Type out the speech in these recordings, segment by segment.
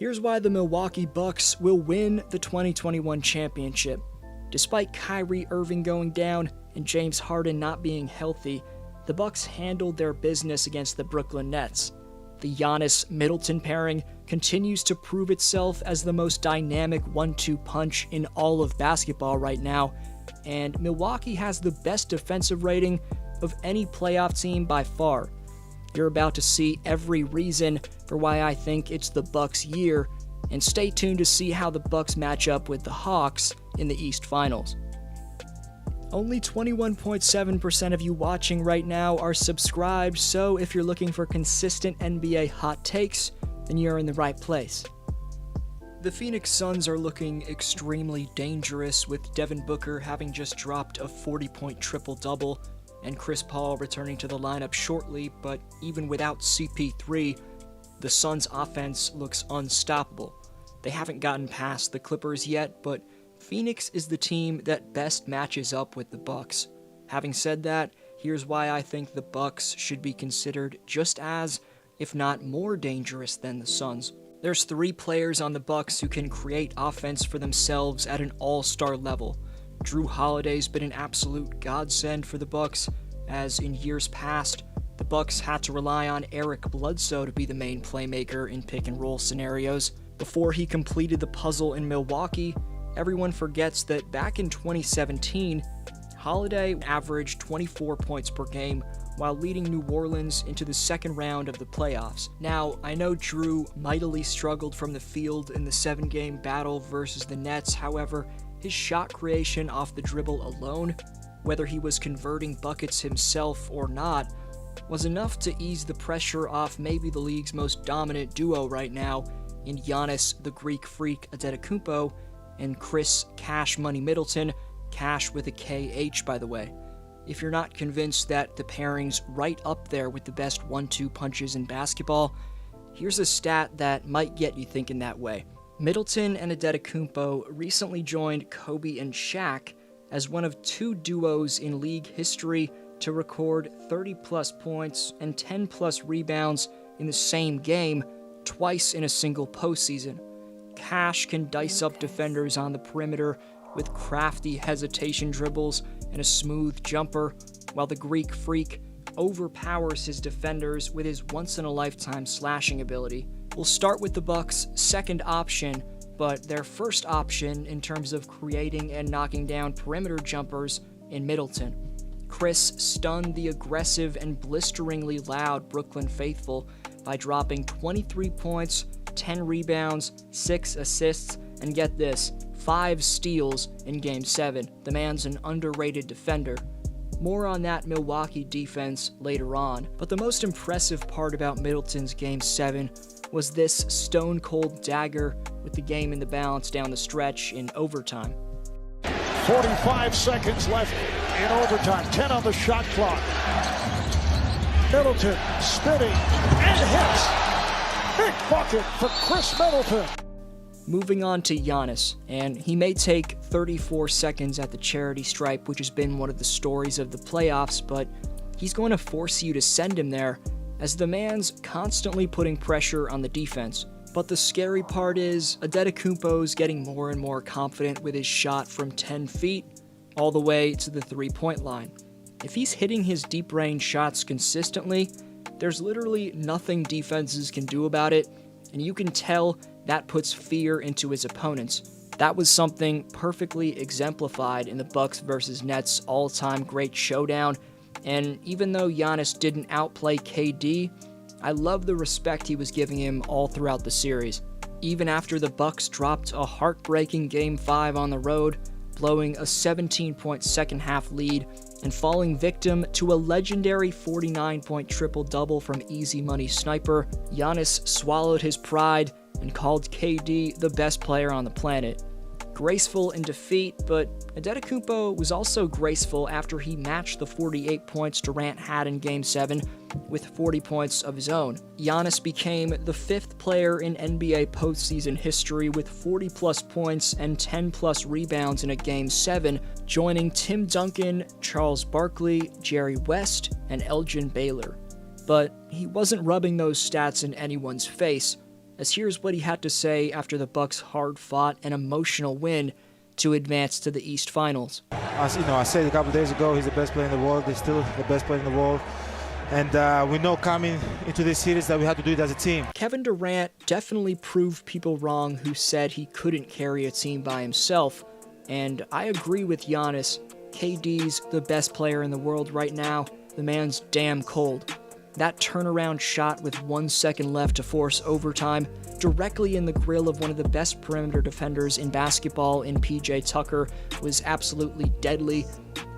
Here's why the Milwaukee Bucks will win the 2021 championship. Despite Kyrie Irving going down and James Harden not being healthy, the Bucks handled their business against the Brooklyn Nets. The Giannis-Middleton pairing continues to prove itself as the most dynamic 1-2 punch in all of basketball right now, and Milwaukee has the best defensive rating of any playoff team by far. You're about to see every reason for why I think it's the Bucks' year, and stay tuned to see how the Bucks match up with the Hawks in the East Finals. Only 21.7% of you watching right now are subscribed, so if you're looking for consistent NBA hot takes, then you're in the right place. The Phoenix Suns are looking extremely dangerous, with Devin Booker having just dropped a 40-point triple-double, and Chris Paul returning to the lineup shortly, but even without CP3, the Suns' offense looks unstoppable. They haven't gotten past the Clippers yet, but Phoenix is the team that best matches up with the Bucks. Having said that, here's why I think the Bucks should be considered just as, if not more dangerous than the Suns. There's 3 players on the Bucks who can create offense for themselves at an all-star level. Drew Holiday's been an absolute godsend for the Bucks, as in years past, the Bucks had to rely on Eric Bledsoe to be the main playmaker in pick-and-roll scenarios. Before he completed the puzzle in Milwaukee, everyone forgets that back in 2017, Holiday averaged 24 points per game while leading New Orleans into the second round of the playoffs. Now, I know Drew mightily struggled from the field in the 7-game battle versus the Nets. However, his shot creation off the dribble alone, whether he was converting buckets himself or not, was enough to ease the pressure off maybe the league's most dominant duo right now in Giannis the Greek Freak Antetokounmpo and Chris Cash Money Middleton, Cash with a KH by the way. If you're not convinced that the pairing's right up there with the best 1-2 punches in basketball, here's a stat that might get you thinking that way. Middleton and Antetokounmpo recently joined Kobe and Shaq as one of 2 duos in league history to record 30-plus points and 10-plus rebounds in the same game, twice in a single postseason. Cash can dice up defenders on the perimeter with crafty hesitation dribbles and a smooth jumper, while the Greek Freak overpowers his defenders with his once-in-a-lifetime slashing ability. We'll start with the Bucks' second option, but their first option in terms of creating and knocking down perimeter jumpers in Middleton. Chris stunned the aggressive and blisteringly loud Brooklyn faithful by dropping 23 points, 10 rebounds, 6 assists, and get this, 5 steals in Game 7. The man's an underrated defender. More on that Milwaukee defense later on, but the most impressive part about Middleton's Game 7 was this stone-cold dagger with the game in the balance down the stretch in overtime. 45 seconds left in overtime, 10 on the shot clock. Middleton spinning and hits. Big bucket for Chris Middleton. Moving on to Giannis, and he may take 34 seconds at the charity stripe, which has been one of the stories of the playoffs, but he's going to force you to send him there, as the man's constantly putting pressure on the defense. But the scary part is, Antetokounmpo's getting more and more confident with his shot from 10 feet, all the way to the 3-point line. If he's hitting his deep-range shots consistently, there's literally nothing defenses can do about it, and you can tell that puts fear into his opponents. That was something perfectly exemplified in the Bucks vs. Nets all-time great showdown, and even though Giannis didn't outplay KD, I love the respect he was giving him all throughout the series. Even after the Bucks dropped a heartbreaking Game 5 on the road, blowing a 17-point second-half lead and falling victim to a legendary 49-point triple-double from Easy Money Sniper, Giannis swallowed his pride and called KD the best player on the planet. Graceful in defeat, but Antetokounmpo was also graceful after he matched the 48 points Durant had in Game 7 with 40 points of his own. Giannis became the 5th player in NBA postseason history with 40-plus points and 10-plus rebounds in a Game 7, joining Tim Duncan, Charles Barkley, Jerry West, and Elgin Baylor. But he wasn't rubbing those stats in anyone's face, as here's what he had to say after the Bucks' hard-fought and emotional win to advance to the East Finals. As you know, I said a couple days ago, he's the best player in the world. He's still the best player in the world. And we know coming into this series that we have to do it as a team. Kevin Durant definitely proved people wrong who said he couldn't carry a team by himself. And I agree with Giannis. KD's the best player in the world right now. The man's damn cold. That turnaround shot with 1 second left to force overtime, directly in the grill of one of the best perimeter defenders in basketball in PJ Tucker, was absolutely deadly,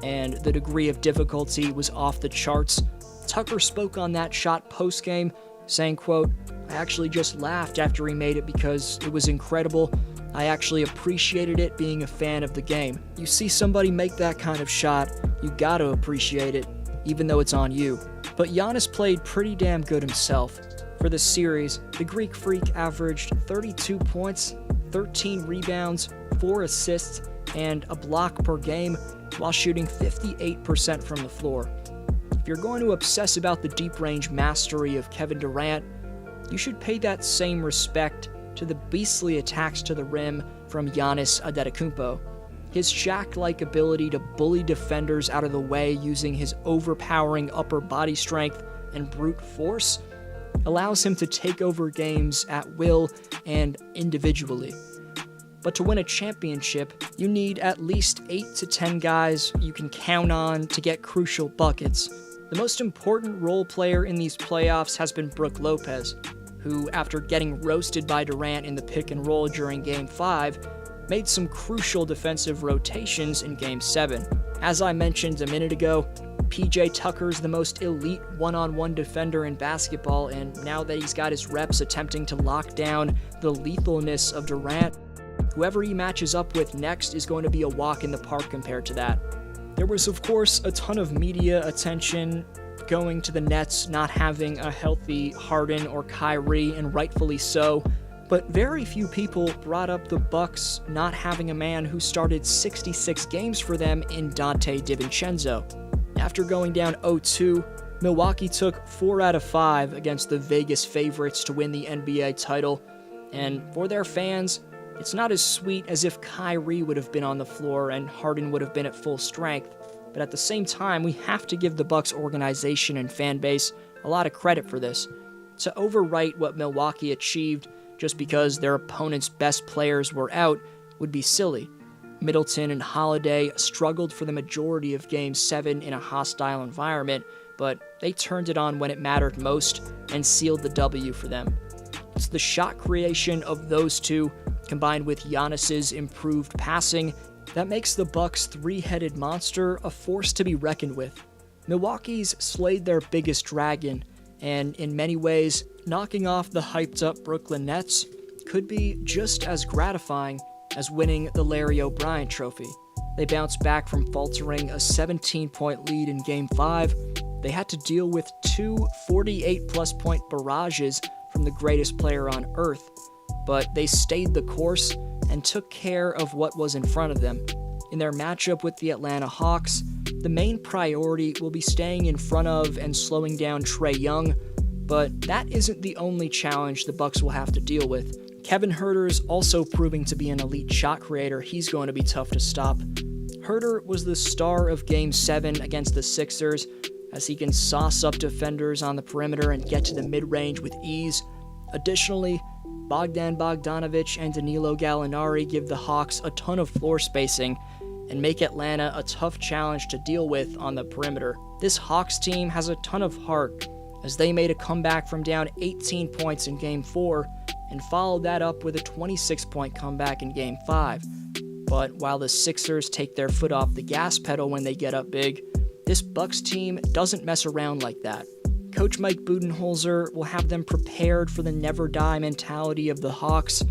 and the degree of difficulty was off the charts. Tucker spoke on that shot post-game, saying, quote, "I actually just laughed after he made it because it was incredible. I actually appreciated it being a fan of the game." You see somebody make that kind of shot, you gotta appreciate it, even though it's on you. But Giannis played pretty damn good himself. For the series, the Greek Freak averaged 32 points, 13 rebounds, 4 assists, and a block per game, while shooting 58% from the floor. If you're going to obsess about the deep-range mastery of Kevin Durant, you should pay that same respect to the beastly attacks to the rim from Giannis Antetokounmpo. His Shaq-like ability to bully defenders out of the way using his overpowering upper body strength and brute force allows him to take over games at will and individually. But to win a championship, you need at least 8 to 10 guys you can count on to get crucial buckets. The most important role player in these playoffs has been Brook Lopez, who, after getting roasted by Durant in the pick and roll during Game 5, made some crucial defensive rotations in Game 7. As I mentioned a minute ago, PJ Tucker's the most elite one-on-one defender in basketball, and now that he's got his reps attempting to lock down the lethalness of Durant, whoever he matches up with next is going to be a walk in the park compared to that. There was, of course, a ton of media attention going to the Nets not having a healthy Harden or Kyrie, and rightfully so. But very few people brought up the Bucks not having a man who started 66 games for them in Dante DiVincenzo. After going down 0-2, Milwaukee took 4 out of 5 against the Vegas favorites to win the NBA title, and for their fans, it's not as sweet as if Kyrie would have been on the floor and Harden would have been at full strength, but at the same time, we have to give the Bucks organization and fan base a lot of credit for this. To overwrite what Milwaukee achieved just because their opponent's best players were out would be silly. Middleton and Holiday struggled for the majority of Game 7 in a hostile environment, but they turned it on when it mattered most and sealed the W for them. It's the shot creation of those two, combined with Giannis's improved passing, that makes the Bucks' three-headed monster a force to be reckoned with. Milwaukee's slayed their biggest dragon, and in many ways, knocking off the hyped-up Brooklyn Nets could be just as gratifying as winning the Larry O'Brien Trophy. They bounced back from faltering a 17-point lead in Game 5. They had to deal with 2 48-plus point barrages from the greatest player on earth, but they stayed the course and took care of what was in front of them. In their matchup with the Atlanta Hawks, the main priority will be staying in front of and slowing down Trae Young, but that isn't the only challenge the Bucks will have to deal with. Kevin Huerter's also proving to be an elite shot creator. He's going to be tough to stop. Huerter was the star of Game 7 against the Sixers, as he can sauce up defenders on the perimeter and get to the mid-range with ease. Additionally, Bogdan Bogdanovic and Danilo Gallinari give the Hawks a ton of floor spacing and make Atlanta a tough challenge to deal with on the perimeter. This Hawks team has a ton of heart, as they made a comeback from down 18 points in Game 4 and followed that up with a 26-point comeback in Game 5. But while the Sixers take their foot off the gas pedal when they get up big, this Bucks team doesn't mess around like that. Coach Mike Budenholzer will have them prepared for the never-die mentality of the Hawks,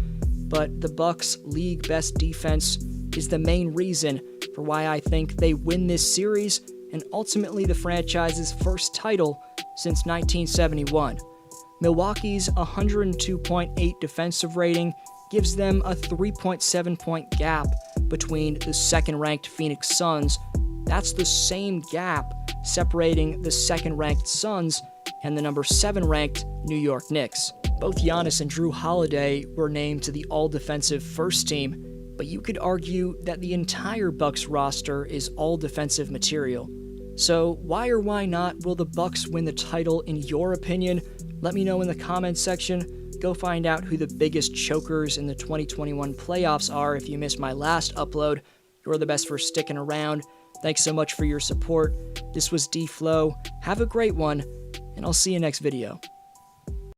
but the Bucks' league best defense is the main reason for why I think they win this series and ultimately the franchise's first title since 1971. Milwaukee's 102.8 defensive rating gives them a 3.7-point gap between the second-ranked Phoenix Suns. That's the same gap separating the second-ranked Suns and the number 7-ranked New York Knicks. Both Giannis and Drew Holiday were named to the all-defensive first team, but you could argue that the entire Bucks roster is all-defensive material. So why or why not will the Bucks win the title in your opinion? Let me know in the comments section. Go find out who the biggest chokers in the 2021 playoffs are if you missed my last upload. You're the best for sticking around. Thanks so much for your support. This was D-Flow. Have a great one, and I'll see you next video.